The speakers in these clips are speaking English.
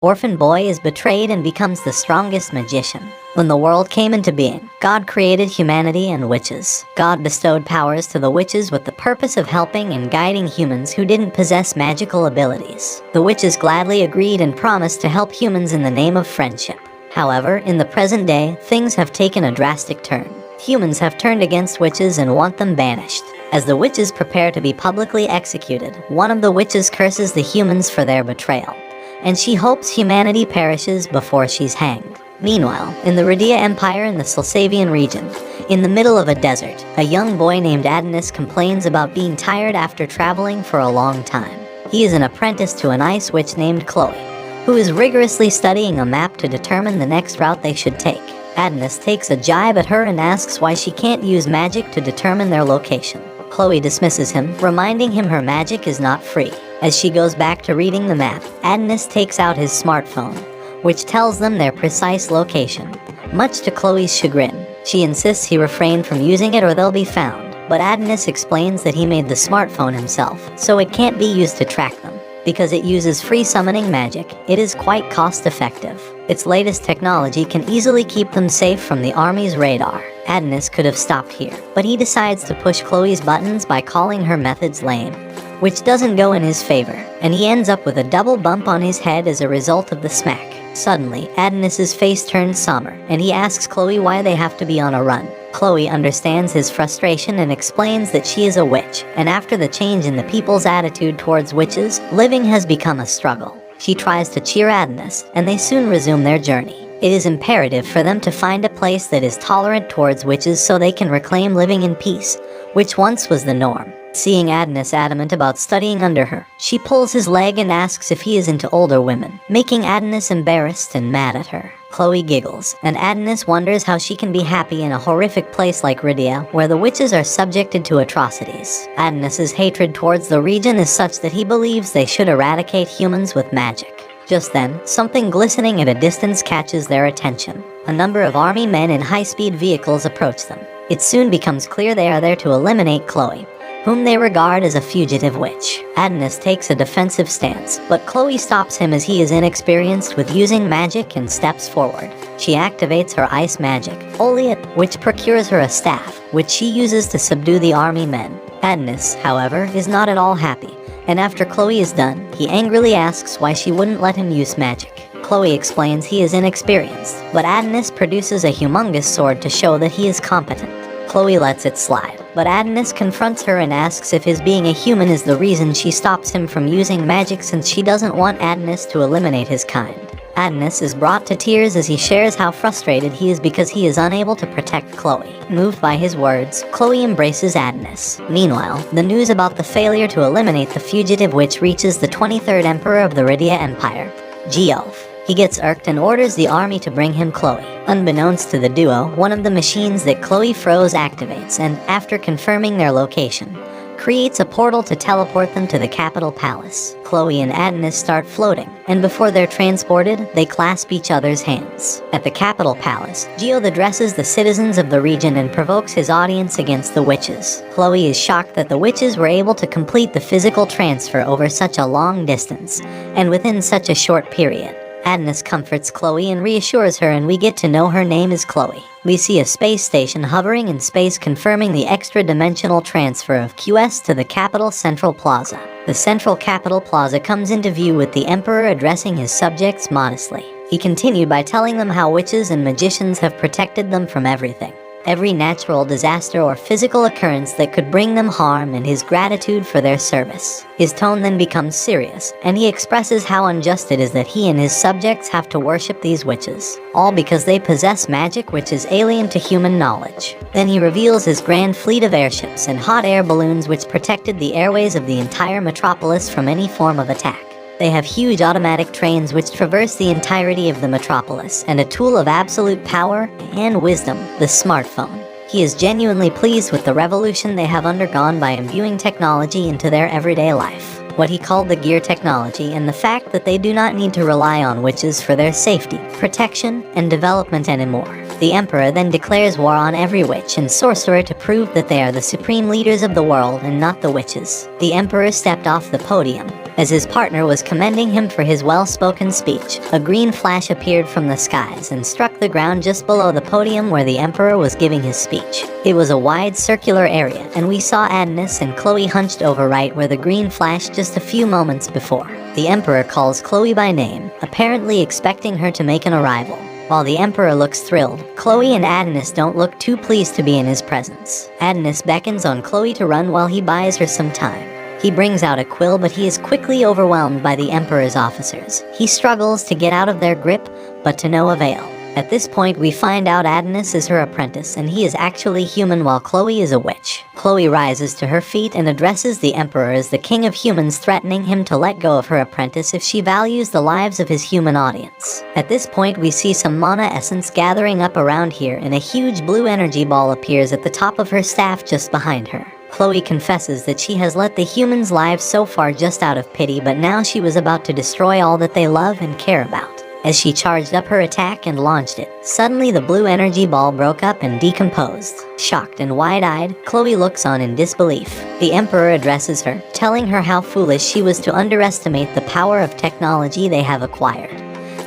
orphan boy is betrayed and becomes the strongest magician. When the world came into being, God created humanity and witches. God bestowed powers to the witches with the purpose of helping and guiding humans who didn't possess magical abilities. The witches gladly agreed and promised to help humans in the name of friendship. However, in the present day, things have taken a drastic turn. Humans have turned against witches and want them banished. As the witches prepare to be publicly executed, one of the witches curses the humans for their betrayal, and she hopes humanity perishes before she's hanged. Meanwhile, in the Rhydea Empire in the Salsavian region, in the middle of a desert, a young boy named Adonis complains about being tired after traveling for a long time. He is an apprentice to an ice witch named Chloe, who is rigorously studying a map to determine the next route they should take. Adonis takes a jibe at her and asks why she can't use magic to determine their location. Chloe dismisses him, reminding him her magic is not free. As she goes back to reading the map, Adonis takes out his smartphone, which tells them their precise location. Much to Chloe's chagrin, she insists he refrain from using it or they'll be found, but Adonis explains that he made the smartphone himself, so it can't be used to track them. Because it uses free summoning magic, it is quite cost-effective. Its latest technology can easily keep them safe from the army's radar. Adonis could have stopped here, but he decides to push Chloe's buttons by calling her methods lame, which doesn't go in his favor, and he ends up with a double bump on his head as a result of the smack. Suddenly, Adonis's face turns somber, and he asks Chloe why they have to be on a run. Chloe understands his frustration and explains that she is a witch, and after the change in the people's attitude towards witches, living has become a struggle. She tries to cheer Adonis, and they soon resume their journey. It is imperative for them to find a place that is tolerant towards witches so they can reclaim living in peace, which once was the norm. Seeing Adonis adamant about studying under her, she pulls his leg and asks if he is into older women, making Adonis embarrassed and mad at her. Chloe giggles, and Adonis wonders how she can be happy in a horrific place like Rhydea, where the witches are subjected to atrocities. Adonis's hatred towards the region is such that he believes they should eradicate humans with magic. Just then, something glistening at a distance catches their attention. A number of army men in high-speed vehicles approach them. It soon becomes clear they are there to eliminate Chloe, whom they regard as a fugitive witch. Adonis takes a defensive stance, but Chloe stops him as he is inexperienced with using magic and steps forward. She activates her ice magic, Oleat, which procures her a staff, which she uses to subdue the army men. Adonis, however, is not at all happy, and after Chloe is done, he angrily asks why she wouldn't let him use magic. Chloe explains he is inexperienced, but Adonis produces a humongous sword to show that he is competent. Chloe lets it slide, but Adonis confronts her and asks if his being a human is the reason she stops him from using magic since she doesn't want Adonis to eliminate his kind. Adonis is brought to tears as he shares how frustrated he is because he is unable to protect Chloe. Moved by his words, Chloe embraces Adonis. Meanwhile, the news about the failure to eliminate the fugitive witch reaches the 23rd Emperor of the Rhydea Empire, Geoff. He gets irked and orders the army to bring him Chloe. Unbeknownst to the duo, one of the machines that Chloe froze activates and, after confirming their location, creates a portal to teleport them to the capital palace. Chloe and Adonis start floating, and before they're transported, they clasp each other's hands. At the capital palace, Geoff addresses the citizens of the region and provokes his audience against the witches. Chloe is shocked that the witches were able to complete the physical transfer over such a long distance, and within such a short period. Adonis comforts Chloe and reassures her, and we get to know her name is Chloe. We see a space station hovering in space confirming the extra-dimensional transfer of QS to the capital Central Plaza. The Central Capital Plaza comes into view with the Emperor addressing his subjects modestly. He continued by telling them how witches and magicians have protected them from everything. Every natural disaster or physical occurrence that could bring them harm, and his gratitude for their service. His tone then becomes serious, and he expresses how unjust it is that he and his subjects have to worship these witches, all because they possess magic which is alien to human knowledge. Then he reveals his grand fleet of airships and hot air balloons which protected the airways of the entire metropolis from any form of attack. They have huge automatic trains which traverse the entirety of the metropolis, and a tool of absolute power and wisdom, the smartphone. He is genuinely pleased with the revolution they have undergone by imbuing technology into their everyday life. What he called the gear technology, and the fact that they do not need to rely on witches for their safety, protection, and development anymore. The Emperor then declares war on every witch and sorcerer to prove that they are the supreme leaders of the world and not the witches. The Emperor stepped off the podium, As his partner was commending him for his well-spoken speech, a green flash appeared from the skies and struck the ground just below the podium where the emperor was giving his speech. It was a wide circular area, and we saw Adonis and Chloe hunched over right where the green flashed just a few moments before. The emperor calls Chloe by name, apparently expecting her to make an arrival. While the emperor looks thrilled, Chloe and Adonis don't look too pleased to be in his presence. Adonis beckons on Chloe to run while he buys her some time. He brings out a quill, but he is quickly overwhelmed by the emperor's officers. He struggles to get out of their grip, but to no avail. At this point, we find out Adonis is her apprentice, and he is actually human while Chloe is a witch. Chloe rises to her feet and addresses the emperor as the king of humans, threatening him to let go of her apprentice if she values the lives of his human audience. At this point, we see some mana essence gathering up around here, and a huge blue energy ball appears at the top of her staff just behind her. Chloe confesses that she has let the humans' lives so far just out of pity, but now she was about to destroy all that they love and care about. As she charged up her attack and launched it, suddenly the blue energy ball broke up and decomposed. Shocked and wide-eyed, Chloe looks on in disbelief. The emperor addresses her, telling her how foolish she was to underestimate the power of technology they have acquired.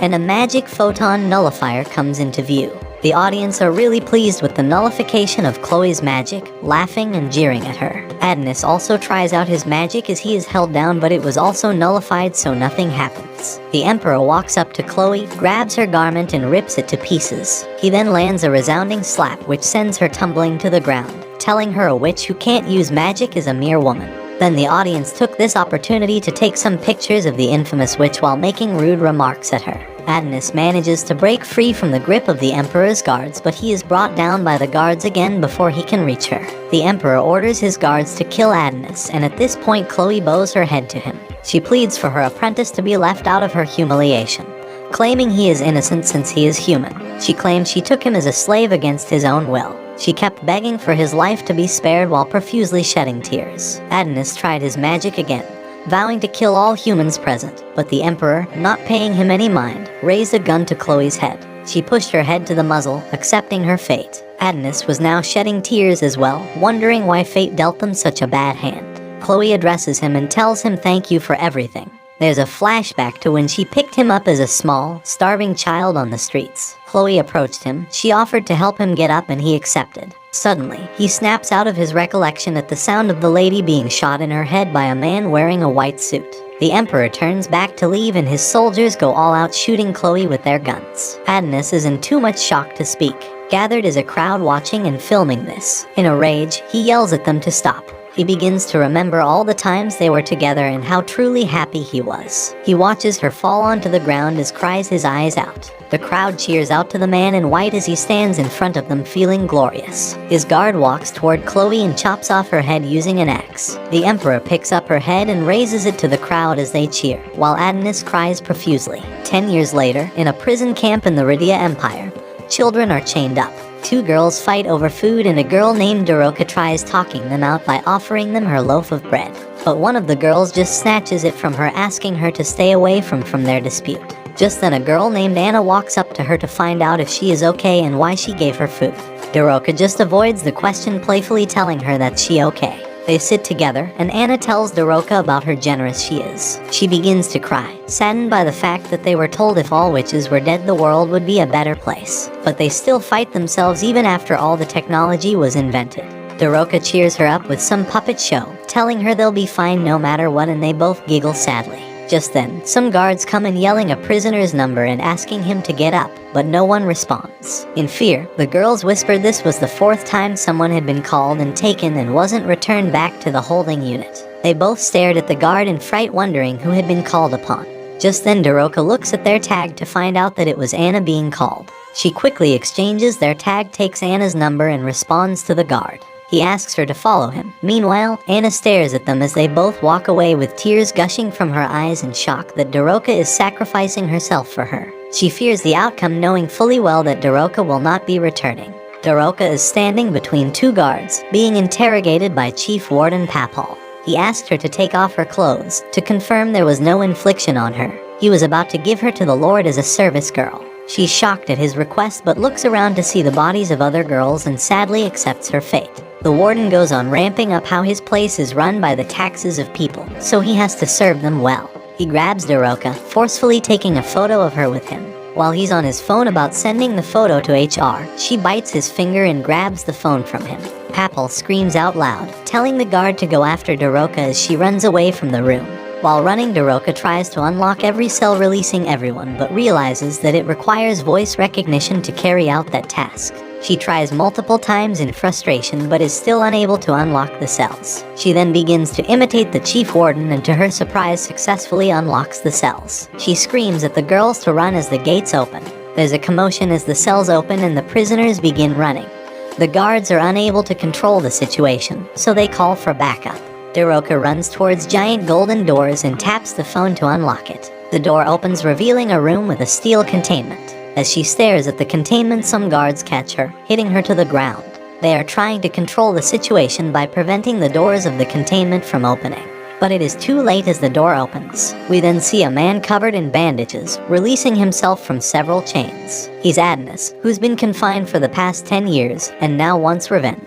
And a magic photon nullifier comes into view. The audience are really pleased with the nullification of Chloe's magic, laughing and jeering at her. Adonis also tries out his magic as he is held down, but it was also nullified, so nothing happens. The emperor walks up to Chloe, grabs her garment and rips it to pieces. He then lands a resounding slap which sends her tumbling to the ground, telling her a witch who can't use magic is a mere woman. Then the audience took this opportunity to take some pictures of the infamous witch while making rude remarks at her. Adonis manages to break free from the grip of the emperor's guards, but he is brought down by the guards again before he can reach her. The emperor orders his guards to kill Adonis, and at this point Chloe bows her head to him. She pleads for her apprentice to be left out of her humiliation, claiming he is innocent since he is human. She claims she took him as a slave against his own will. She kept begging for his life to be spared while profusely shedding tears. Adonis tried his magic again, vowing to kill all humans present, but the emperor, not paying him any mind, raised a gun to Chloe's head. She pushed her head to the muzzle, accepting her fate. Adonis was now shedding tears as well, wondering why fate dealt them such a bad hand. Chloe addresses him and tells him thank you for everything. There's a flashback to when she picked him up as a small, starving child on the streets. Chloe approached him, she offered to help him get up and he accepted. Suddenly, he snaps out of his recollection at the sound of the lady being shot in her head by a man wearing a white suit. The emperor turns back to leave and his soldiers go all out shooting Chloe with their guns. Adonis is in too much shock to speak. Gathered is a crowd watching and filming this. In a rage, he yells at them to stop. He begins to remember all the times they were together and how truly happy he was. He watches her fall onto the ground as cries his eyes out. The crowd cheers out to the man in white as he stands in front of them feeling glorious. His guard walks toward Chloe and chops off her head using an axe. The emperor picks up her head and raises it to the crowd as they cheer, while Adonis cries profusely. 10 years later, in a prison camp in the Rydia Empire, children are chained up. Two girls fight over food and a girl named Daroka tries talking them out by offering them her loaf of bread. But one of the girls just snatches it from her, asking her to stay away from their dispute. Just then a girl named Anna walks up to her to find out if she is okay and why she gave her food. Daroka just avoids the question, playfully telling her that she okay. They sit together, and Anna tells Daroka about how generous she is. She begins to cry, saddened by the fact that they were told if all witches were dead the world would be a better place. But they still fight themselves even after all the technology was invented. Daroka cheers her up with some puppet show, telling her they'll be fine no matter what, and they both giggle sadly. Just then, some guards come in yelling a prisoner's number and asking him to get up, but no one responds. In fear, the girls whispered this was the 4th time someone had been called and taken and wasn't returned back to the holding unit. They both stared at the guard in fright, wondering who had been called upon. Just then Daroka looks at their tag to find out that it was Anna being called. She quickly exchanges their tag, takes Anna's number and responds to the guard. He asks her to follow him. Meanwhile, Anna stares at them as they both walk away with tears gushing from her eyes in shock that Daroka is sacrificing herself for her. She fears the outcome, knowing fully well that Daroka will not be returning. Daroka is standing between two guards, being interrogated by Chief Warden Papal. He asked her to take off her clothes, to confirm there was no infliction on her. He was about to give her to the Lord as a service girl. She's shocked at his request but looks around to see the bodies of other girls and sadly accepts her fate. The warden goes on ramping up how his place is run by the taxes of people, so he has to serve them well. He grabs Daroka, forcefully taking a photo of her with him. While he's on his phone about sending the photo to HR, she bites his finger and grabs the phone from him. Papal screams out loud, telling the guard to go after Daroka as she runs away from the room. While running, Daroka tries to unlock every cell, releasing everyone, but realizes that it requires voice recognition to carry out that task. She tries multiple times in frustration but is still unable to unlock the cells. She then begins to imitate the chief warden and to her surprise successfully unlocks the cells. She screams at the girls to run as the gates open. There's a commotion as the cells open and the prisoners begin running. The guards are unable to control the situation, so they call for backup. Daroka runs towards giant golden doors and taps the phone to unlock it. The door opens, revealing a room with a steel containment. As she stares at the containment, some guards catch her, hitting her to the ground. They are trying to control the situation by preventing the doors of the containment from opening. But it is too late as the door opens. We then see a man covered in bandages, releasing himself from several chains. He's Adnus, who's been confined for the past 10 years and now wants revenge.